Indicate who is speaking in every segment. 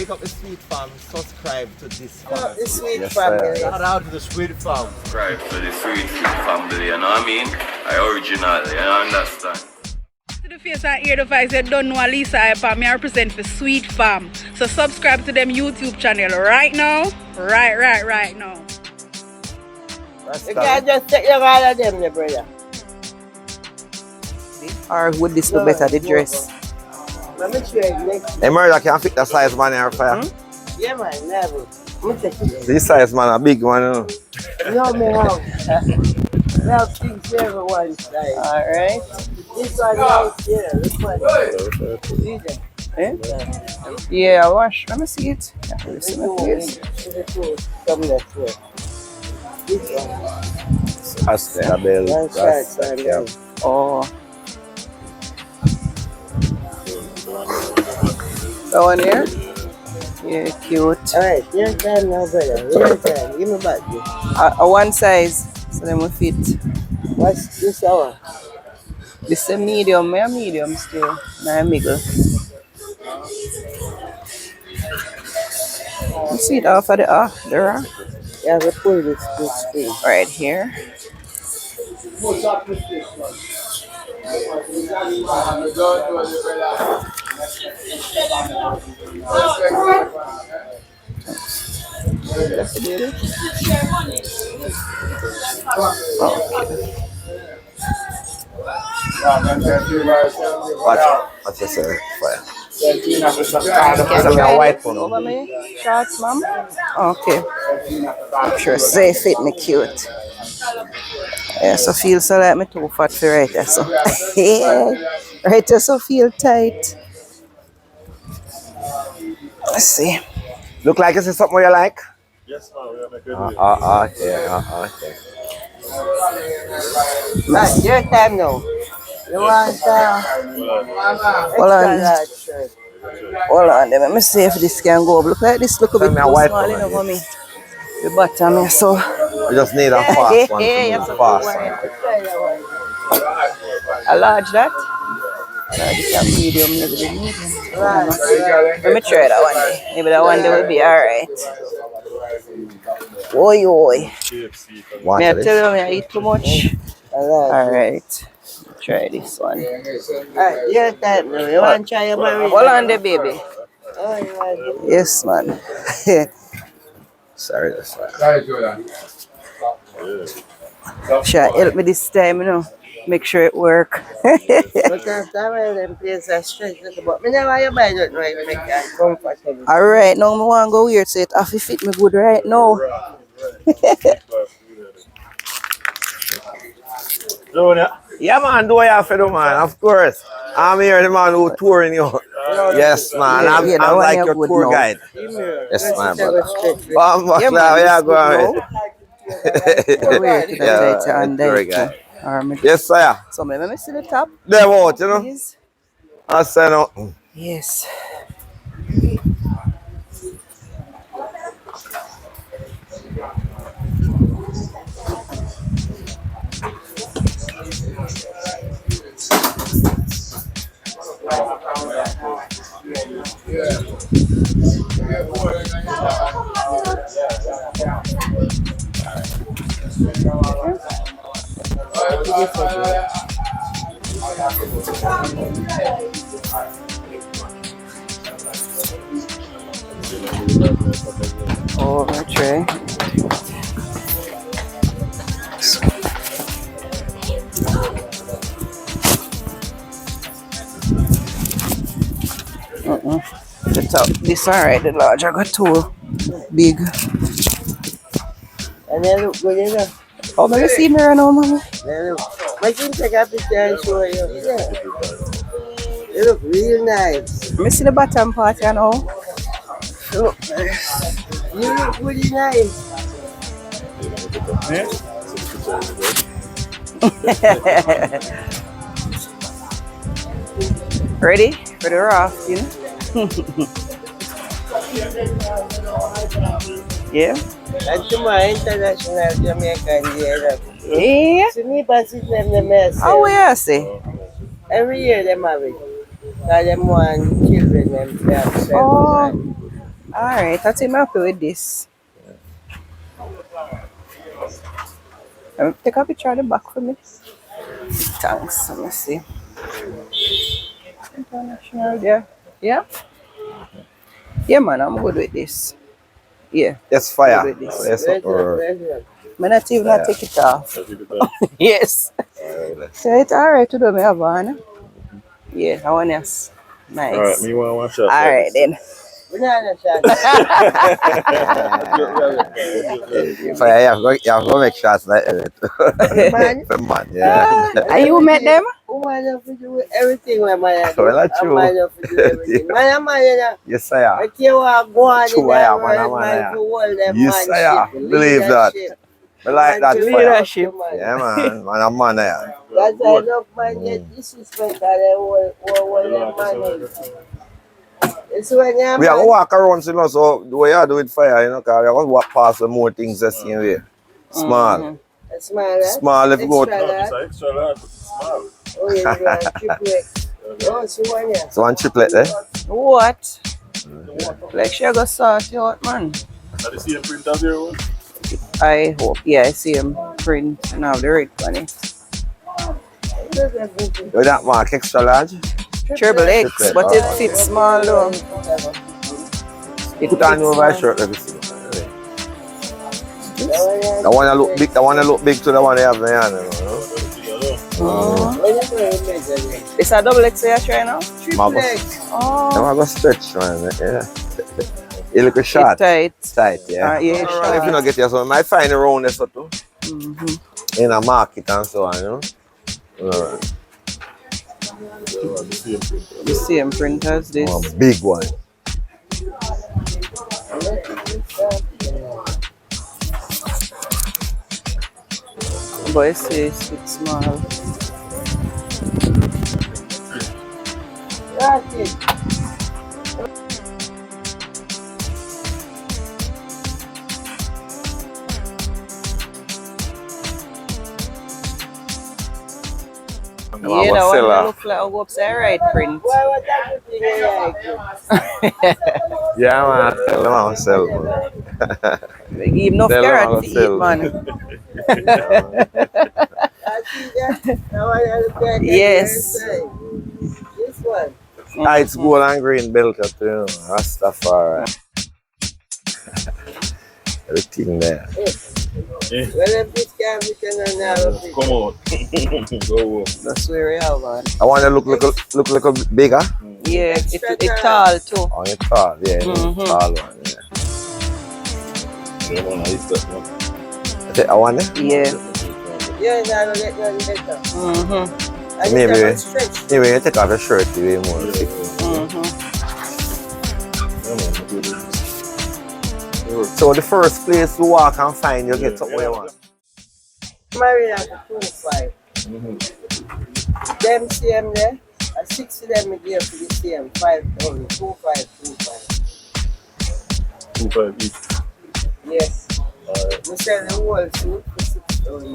Speaker 1: Big up the Sweet Farm. Subscribe to this
Speaker 2: The
Speaker 1: farm.
Speaker 2: Sweet
Speaker 3: Yes,
Speaker 2: family.
Speaker 1: Shout out to the Sweet Farm.
Speaker 4: Subscribe to the Sweet family, you know what I mean? I original, you understand?
Speaker 5: To the face and hear the voice, you don't know Lisa Epam. I represent for Sweet Farm. So subscribe to them YouTube channel right now. Right now.
Speaker 2: You can't just take your all of them, brother.
Speaker 6: Or would this be better, the dress?
Speaker 2: Let me show you next.
Speaker 3: Hey, Murder, can fit the size man here for you?
Speaker 2: Yeah, man, never. Let me take it.
Speaker 3: This size man, a big one.
Speaker 2: No, me have. We have things for everyone size.
Speaker 6: Alright.
Speaker 2: This one out here. This one. See them?
Speaker 6: Eh? Yeah, wash. Let me see it. Let me see my face.
Speaker 2: Come that way. This one.
Speaker 3: Rasta bell.
Speaker 2: One
Speaker 3: Rasta
Speaker 2: side,
Speaker 3: cap.
Speaker 6: Oh. That one here? Yeah, cute.
Speaker 2: Alright, your time now, brother. Your time. Give me back this.
Speaker 6: One size. So then we fit.
Speaker 2: What's this hour?
Speaker 6: This is a medium. My medium still. My middle. You see it off of the rack?
Speaker 2: Yeah, we pull this screen.
Speaker 6: Right here. That's it.
Speaker 3: Watch yourself. Fire.
Speaker 6: Can
Speaker 3: a white one.
Speaker 6: over me shorts, mom? Okay. Sure, say fit me cute. Yeah, so feel so like me too fat for right there, so. Yeah. Right there, so feel tight. Let's see.
Speaker 3: Look like this is something you like?
Speaker 1: Yes, man. We are making
Speaker 3: Okay.
Speaker 2: Right, your time now. You want
Speaker 6: Hold on. Hold on, let me see if this can go up. Look like this, look a bit
Speaker 3: Send me a
Speaker 6: too
Speaker 3: white
Speaker 6: small
Speaker 3: one,
Speaker 6: enough for
Speaker 3: yes.
Speaker 6: me. The bottom here, so.
Speaker 3: We just need a fast one
Speaker 6: Yeah,
Speaker 3: to
Speaker 6: you
Speaker 3: move
Speaker 6: have to
Speaker 3: fast.
Speaker 6: A large that? This is a medium, little bit medium. Let me try that one day. Maybe that one day will be alright. Oi.
Speaker 3: Watch
Speaker 6: May I
Speaker 3: this.
Speaker 6: tell you, I eat too much? Alright. Try this one.
Speaker 2: Alright, your time now. You want to try your marriage?
Speaker 6: Hold on there, baby.
Speaker 2: Oh, you want to
Speaker 6: Yes, man.
Speaker 3: Sorry, that's right.
Speaker 6: Sure, help me this time, you know. Make sure it work.
Speaker 2: But after them places are stretched out, but me never you buy that right make it comfortable.
Speaker 6: Alright, now I want to go weird, so it have to fit me good right now.
Speaker 3: Yeah, man, do what you have to do, man. Of course. I'm here, the man who touring you. Yes, man. I'm
Speaker 6: that one
Speaker 3: like
Speaker 6: you
Speaker 3: your
Speaker 6: good
Speaker 3: tour
Speaker 6: now.
Speaker 3: guide. Yes, man, brother.
Speaker 6: Yeah, man,
Speaker 3: Yeah,
Speaker 6: this
Speaker 3: go ahead.
Speaker 6: Go weird to the tight and
Speaker 3: tour
Speaker 6: there.
Speaker 3: guide.
Speaker 6: Alright,
Speaker 3: Yes, sir.
Speaker 6: so let me see the top,
Speaker 3: Them out, you know.
Speaker 6: please.
Speaker 3: I say no.
Speaker 6: Yes. Oh, my tray. The top, this alright, the large I got too big.
Speaker 2: And then look good enough.
Speaker 6: Oh, let me see mirror now, mama.
Speaker 2: Then look. Make him take a picture and show you. Yeah. You look real nice.
Speaker 6: Let me see the bottom part, you know.
Speaker 2: Look. You look really nice.
Speaker 6: Ready? For the raft, you know? Yeah?
Speaker 2: And tomorrow, International Jamaican Day.
Speaker 6: Yeah?
Speaker 2: To me, but it's them the mess.
Speaker 6: Oh, where I say?
Speaker 2: Every year they marry. Because them want children them themselves.
Speaker 6: Oh. Alright, I think I'm happy with this. Take a picture of the back for me. Thanks. Let me see. International there. Yeah? Yeah, man, I'm good with this. Yeah.
Speaker 3: Yes, fire.
Speaker 6: Good with this.
Speaker 3: Yes, or
Speaker 6: I'm not even not take it off. Yes. So it's alright to do me have one. Yeah, I want yes. Nice.
Speaker 1: Alright, me want one shot.
Speaker 6: Alright then.
Speaker 2: Banana shot.
Speaker 3: fire. You have to make shots like that.
Speaker 2: Man,
Speaker 3: Man, yeah.
Speaker 6: And you met them?
Speaker 2: who man have to do everything with man?
Speaker 3: Well, that's true.
Speaker 2: Man have to do everything. Man, man,
Speaker 3: Yes, I am.
Speaker 2: I care what go on in
Speaker 3: True, I am,
Speaker 2: the world,
Speaker 3: man,
Speaker 2: man, to hold them
Speaker 3: Yes,
Speaker 2: man
Speaker 3: I am.
Speaker 2: ship,
Speaker 3: Believe that.
Speaker 2: leadership.
Speaker 3: I like that
Speaker 2: Man,
Speaker 3: fire.
Speaker 6: Leadership.
Speaker 3: Yeah, man. Man, I'm man there.
Speaker 2: That's why enough man get disrespect and they hold them man. It's when you
Speaker 3: We have to walk around, you know, so the way you do with fire, you know, because we have to walk past the more things the same way. Small.
Speaker 2: Small,
Speaker 3: Small if you go.
Speaker 2: Extra large.
Speaker 1: Extra large, small.
Speaker 2: Oh, yeah, you want triplet. Oh, so one, yeah.
Speaker 3: So one triplet there.
Speaker 6: What? Like she go sort you out, man.
Speaker 1: Are the same print as your one?
Speaker 6: I hope. Yeah, I see him print and have the red on it.
Speaker 3: With that mark extra large.
Speaker 6: Triple X,
Speaker 3: Triplet,
Speaker 6: but it
Speaker 3: oh,
Speaker 6: fits small though. It
Speaker 3: Put on
Speaker 6: fits
Speaker 3: over my
Speaker 6: small.
Speaker 3: shirt, let me see. The one that look big, the one that look big to the one they have there, you know.
Speaker 6: It's a double X you try now?
Speaker 2: Triplet.
Speaker 6: Oh,
Speaker 3: I'm gonna stretch, man. Yeah. It look a
Speaker 6: it's
Speaker 3: shot.
Speaker 6: tight.
Speaker 3: Tight, yeah.
Speaker 6: Yeah,
Speaker 3: If you
Speaker 6: short.
Speaker 3: don't get your so, might find a round there so too. In a market and so on, you know. Alright.
Speaker 6: The same print as this.
Speaker 3: Oh, big one.
Speaker 6: But it says it's small.
Speaker 2: That's it.
Speaker 3: I'm
Speaker 6: Yeah,
Speaker 3: a
Speaker 6: that one
Speaker 3: seller.
Speaker 6: look like a go upside right print.
Speaker 2: Why was that the thing you like?
Speaker 3: Yeah, man. Tell them I'm sell, man.
Speaker 6: They give enough
Speaker 3: Tell them
Speaker 6: carrot
Speaker 3: I'll
Speaker 6: to
Speaker 3: sell.
Speaker 6: eat, man.
Speaker 2: I see that. That one I look like
Speaker 6: Yes.
Speaker 2: this one.
Speaker 3: Ah, it's gold and green belt up to, you know. Rastafari. Everything there.
Speaker 2: Well, if this can be done now,
Speaker 1: Come on. Go on.
Speaker 6: That's where we have one.
Speaker 3: I want to look little bigger.
Speaker 6: Yeah, it's tall too.
Speaker 3: Oh, it's tall, yeah. Tall one, yeah.
Speaker 1: Yeah, man, I used that one.
Speaker 3: I want it.
Speaker 6: Yeah.
Speaker 2: yeah, now I get none better. I just
Speaker 3: Maybe.
Speaker 2: have a stretch.
Speaker 3: Anyway, you take off your shirt, you way more. So the first place to walk and find, you get something you want.
Speaker 2: Married at the 25. Them same there. 60 them I give for the same. 5 only. 2525.
Speaker 1: 2.5 each.
Speaker 2: Yes. We sell the whole suit for 6 only.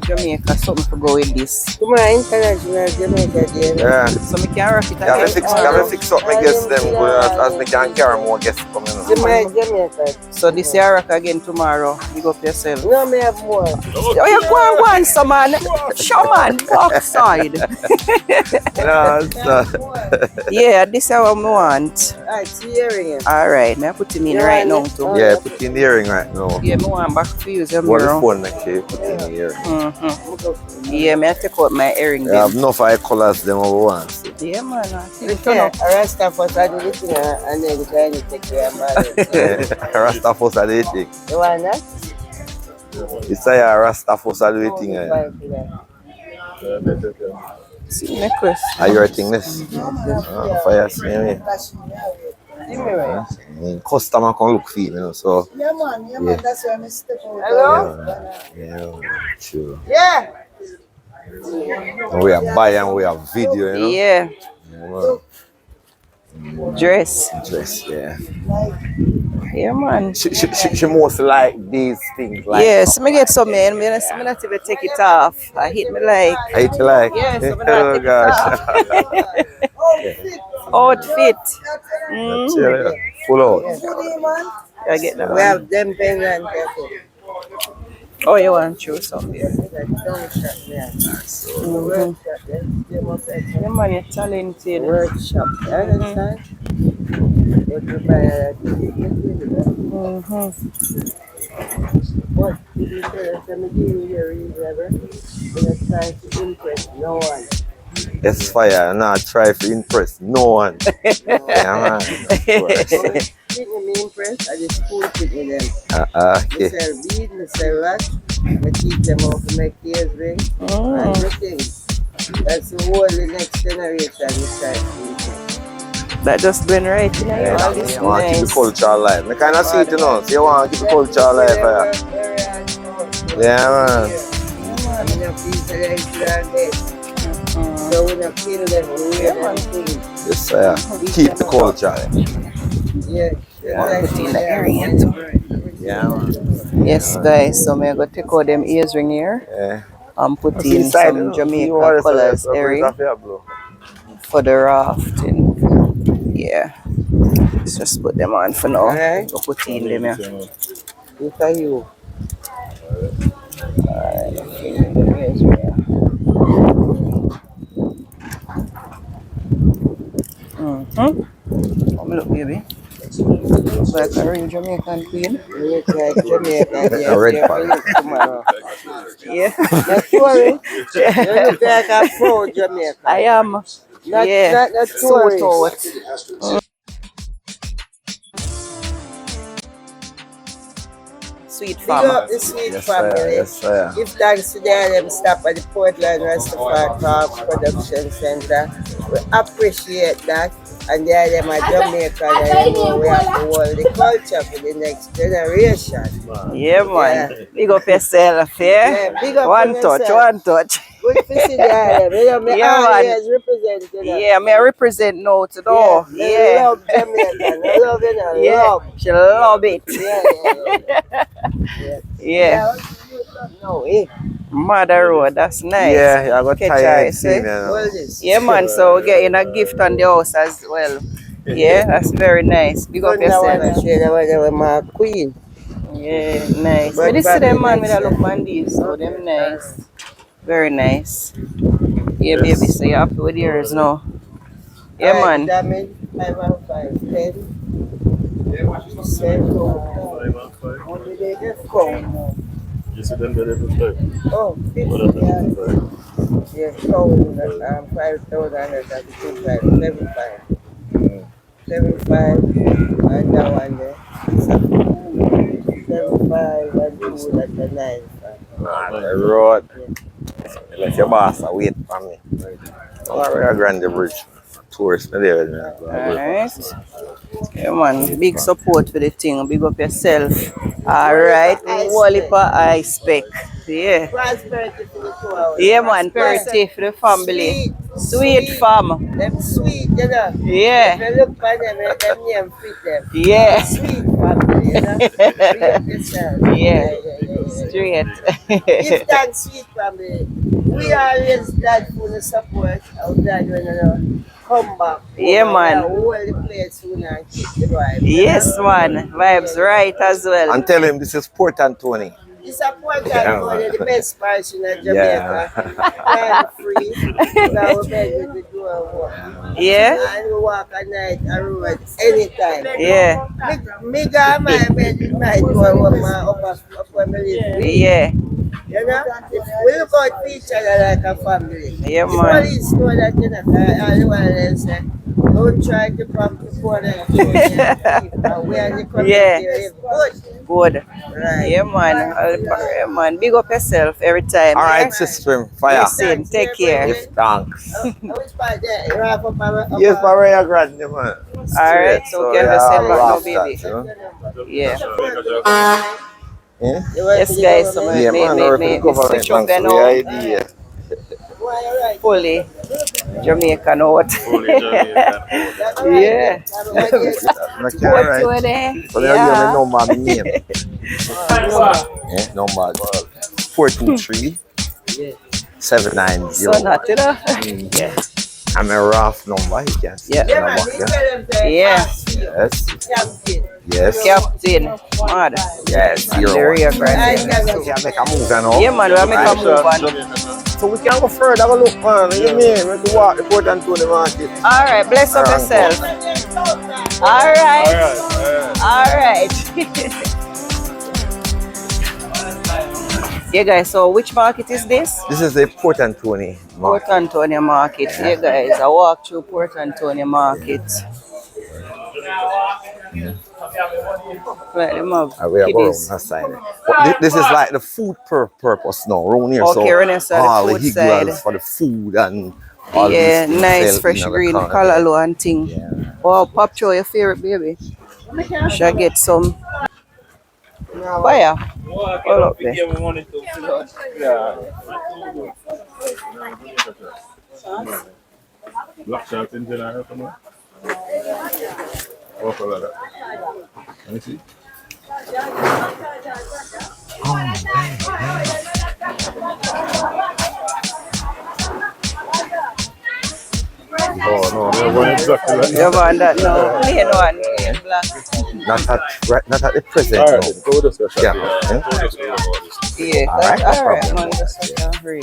Speaker 6: Jamaica, something to go with this.
Speaker 2: Come on, international Jamaica there.
Speaker 3: Yeah.
Speaker 6: So me can rock it
Speaker 3: You have to
Speaker 6: again.
Speaker 3: fix up my guests them good as me can carry more guests coming up.
Speaker 2: Jamaica.
Speaker 6: So this year rock again tomorrow. Big up yourself.
Speaker 2: No, me have more.
Speaker 6: Oh, you go on, some man. Show man, go outside.
Speaker 3: No, it's not.
Speaker 6: Yeah, this is what I want.
Speaker 2: Alright, see hearing him.
Speaker 6: Alright, me put him in
Speaker 2: Yeah,
Speaker 6: right
Speaker 2: yeah.
Speaker 6: now too.
Speaker 3: Yeah, put in the earring right now.
Speaker 6: Yeah, me want back to use your
Speaker 3: What the
Speaker 6: mirror.
Speaker 3: phone make you put in the earring.
Speaker 6: Yeah, me I take out my earring.
Speaker 3: You have enough eye colors them over once.
Speaker 6: Yeah, man. I think
Speaker 2: Yeah,
Speaker 6: turn up.
Speaker 2: a Rasta for that this thing and then the guy need to take care of my
Speaker 3: Rastafos are the thing.
Speaker 2: You want that?
Speaker 3: It's a Rastafos are the thing.
Speaker 6: See necklace.
Speaker 3: Are you writing this? Fire see me. Customer can look for you, you know, so.
Speaker 2: Yeah, man, that's why I step out.
Speaker 3: Hello? Yeah, sure.
Speaker 2: Yeah.
Speaker 3: And we are buy and we are video, you know.
Speaker 6: Yeah,
Speaker 3: Yeah.
Speaker 6: dress.
Speaker 3: Dress, yeah.
Speaker 6: Yeah, man.
Speaker 3: She most like these things. Like,
Speaker 6: Yes, me get some man. Me not even take it off. I hit me like.
Speaker 3: I hate to like.
Speaker 6: Yes, I'm
Speaker 3: Oh
Speaker 6: not
Speaker 3: gosh.
Speaker 6: Outfit.
Speaker 3: That's it, full out.
Speaker 6: I get that
Speaker 2: We
Speaker 6: one.
Speaker 2: have them pendant there too.
Speaker 6: Oh, you want to choose some here?
Speaker 2: Workshop there. Workshop there.
Speaker 6: Yeah, man, you're talented.
Speaker 2: Workshop. You understand? But you buy a But if you tell us I'm doing your reserve, we're not trying to impress no one.
Speaker 3: Yes, fire. Not try to impress no one. Yeah, man. Of course.
Speaker 2: People me impressed, I just school with them. I
Speaker 3: Okay.
Speaker 2: sell bead, I sell what? I teach them how to make ears ring. Everything. That's the whole the next generation we try to teach.
Speaker 6: That just been right, you know.
Speaker 3: Yeah,
Speaker 6: All this
Speaker 3: you want to keep the
Speaker 6: nice.
Speaker 3: culture alive. I kind of see it, you know. So you want to keep the culture alive. Yeah, man.
Speaker 2: I mean, I'm people that is there. So we don't kill them, we wear them things.
Speaker 3: Yes, sir. Keep the culture.
Speaker 2: Yeah.
Speaker 6: Put in the area.
Speaker 3: Yeah, man.
Speaker 6: Yes, guys. So I'm going to take out them ears ring here.
Speaker 3: Yeah.
Speaker 6: And put in some Jamaica colors area for the rafting. Yeah. Let's just put them on for now.
Speaker 2: Alright.
Speaker 6: We'll put in them here.
Speaker 2: Look at you.
Speaker 6: Alright, okay. The ears ring here. Come look, baby. Looks like a real Jamaican queen.
Speaker 2: Look like Jamaica.
Speaker 3: A red part.
Speaker 2: Tomorrow.
Speaker 6: Yeah.
Speaker 2: Not tourist. You look like a pro Jamaica.
Speaker 6: I am.
Speaker 2: Not,
Speaker 6: Yeah.
Speaker 2: not
Speaker 6: So
Speaker 2: tourist.
Speaker 6: Sweet
Speaker 2: Big
Speaker 6: farm.
Speaker 2: up the sweet
Speaker 3: Yes, sir.
Speaker 2: family.
Speaker 3: Yes, sir.
Speaker 2: Give thanks to them stop at the Portland Rastafari Park Production Center. We appreciate that. And they are them at Jamaica and they know we have to hold the culture for the next generation.
Speaker 6: Yeah, man. Big up yourself,
Speaker 2: Yeah, big up
Speaker 6: One
Speaker 2: on
Speaker 6: touch,
Speaker 2: yourself.
Speaker 6: one touch.
Speaker 2: Good to see them. You know, me
Speaker 6: Yeah, man.
Speaker 2: always represent you know.
Speaker 6: Yeah, me represent now to know.
Speaker 2: I
Speaker 6: Yeah.
Speaker 2: love Jamaica. I love it. I
Speaker 6: Yeah.
Speaker 2: love.
Speaker 6: She love it.
Speaker 2: Yeah.
Speaker 6: Yeah.
Speaker 2: No,
Speaker 6: Mother Road, that's nice.
Speaker 3: Yeah, I got
Speaker 6: Catch
Speaker 3: tired
Speaker 6: eyes,
Speaker 3: seeing
Speaker 6: eh?
Speaker 3: it.
Speaker 2: Hold this.
Speaker 6: Yeah, man. So we're getting a gift on the house as well. Yeah, that's very nice. Big up
Speaker 2: That one I
Speaker 6: yourself.
Speaker 2: share, that one with my queen.
Speaker 6: Yeah, nice.
Speaker 2: But
Speaker 6: But this is them man
Speaker 2: probably
Speaker 6: with a look on these, so them nice. Very nice. Yeah, baby, so you happy with yours now? Yeah, man.
Speaker 2: Damage 5 and 5, 10. 7. What did they get from?
Speaker 1: You see them better than that.
Speaker 2: Oh, 50.
Speaker 1: What
Speaker 2: Yeah.
Speaker 1: are they?
Speaker 2: Yeah, so 5,175. 75. 75 and that one there. 75 and 2, that's a 9.
Speaker 3: The road. Let your boss wait for me. Alright, Grande Bridge. Tourist there with me.
Speaker 6: Alright. Yeah, man. Big support for the thing. Big up yourself. Alright. Walipa I spec. Yeah.
Speaker 2: Prosperity for the 2 hours.
Speaker 6: Yeah, man. Prosperity for the family. Sweet farm.
Speaker 2: Them sweet, you know.
Speaker 6: Yeah.
Speaker 2: If you look for them name fit them.
Speaker 6: Yeah.
Speaker 2: Sweet family, you know. Treat yourself.
Speaker 6: Yeah.
Speaker 2: Yeah.
Speaker 6: Straight.
Speaker 2: Give thanks, sweet family. We always glad for the support. I'm glad when you know, come back.
Speaker 6: Yeah, man.
Speaker 2: Hold the place soon and keep the vibe.
Speaker 6: Yes, man. Vibes right as well.
Speaker 3: And tell him this is Port Anthony.
Speaker 2: It's a Port
Speaker 3: Yeah,
Speaker 2: Anthony,
Speaker 3: man.
Speaker 2: the best part in Jamaica. Crime free. Now we beg you to do our work.
Speaker 6: Yeah.
Speaker 2: And we walk at night and road anytime.
Speaker 6: Yeah.
Speaker 2: Me got my bed in my door with my upper my living.
Speaker 6: Yeah.
Speaker 2: You know? We look out for each other like a family.
Speaker 6: Yeah,
Speaker 2: The
Speaker 6: man.
Speaker 2: police know that, you know, all the while they say, don't try to pump the phone and kill them. And we are the community
Speaker 6: Yeah.
Speaker 2: live good.
Speaker 6: Good.
Speaker 2: Right.
Speaker 6: Yeah, man. Yeah, man. Big up yourself every time.
Speaker 3: Alright, sister, fire.
Speaker 6: Listen, take care.
Speaker 3: Give thanks.
Speaker 2: Which part there? You wrap up our
Speaker 3: Yes, Maria Grande, man.
Speaker 6: Alright, so we can just send back now, baby. Yeah.
Speaker 3: Yeah?
Speaker 6: Yes, guys. So
Speaker 3: Yeah, man, or
Speaker 6: me
Speaker 3: if the government
Speaker 6: switch up
Speaker 3: thanks
Speaker 6: then
Speaker 3: for the
Speaker 6: now.
Speaker 3: idea.
Speaker 6: Fully Jamaican out. Yeah.
Speaker 3: Not right.
Speaker 6: Over there.
Speaker 3: So they give me number name. Yeah, number 423 790.
Speaker 6: So not, you know.
Speaker 3: Yeah. I'm a rough number, you can see.
Speaker 6: Yeah.
Speaker 2: Yeah, man, you tell them say,
Speaker 6: Yeah.
Speaker 3: Yes.
Speaker 2: Captain.
Speaker 3: Yes.
Speaker 6: Captain. Mad.
Speaker 3: Yes.
Speaker 6: And
Speaker 3: You're
Speaker 6: the rear
Speaker 3: one.
Speaker 6: grand.
Speaker 3: So we make a move now.
Speaker 6: Yeah, man, we'll make a move on.
Speaker 3: So we can go further. Go look, man. You mean? We can walk the Port Antonio market.
Speaker 6: All right, bless up yourself. All right. All right. Yeah, guys, so which market is this?
Speaker 3: This is the Port Antonio
Speaker 6: Port
Speaker 3: market.
Speaker 6: Antonio Market. Yeah, guys, I walk through Port Antonio Market. Right, them have
Speaker 3: We are going
Speaker 6: kiddies.
Speaker 3: on that side. But this is like the food purpose now, around here.
Speaker 6: Okay,
Speaker 3: so
Speaker 6: around here, so the
Speaker 3: all the
Speaker 6: food
Speaker 3: higuals
Speaker 6: side.
Speaker 3: for the food and all
Speaker 6: Yeah,
Speaker 3: these things
Speaker 6: nice
Speaker 3: sell
Speaker 6: fresh
Speaker 3: in the
Speaker 6: green
Speaker 3: corner.
Speaker 6: callaloo and thing.
Speaker 3: Yeah.
Speaker 6: Wow, Pop Cho, your favorite baby. Should I get some? Fire. All up there.
Speaker 1: Black shirt in general, come on. Oh, for that. Let me see. Oh, no, they're one exactly like
Speaker 6: You want that now? Plain one, plain black.
Speaker 3: Not at the present.
Speaker 1: All
Speaker 3: no.
Speaker 1: right, go with this.
Speaker 3: Yeah.
Speaker 1: Go with this.
Speaker 6: Yeah,
Speaker 3: All right,
Speaker 6: that's
Speaker 3: no
Speaker 6: all right,
Speaker 3: problem.
Speaker 6: man. That's what I'm free.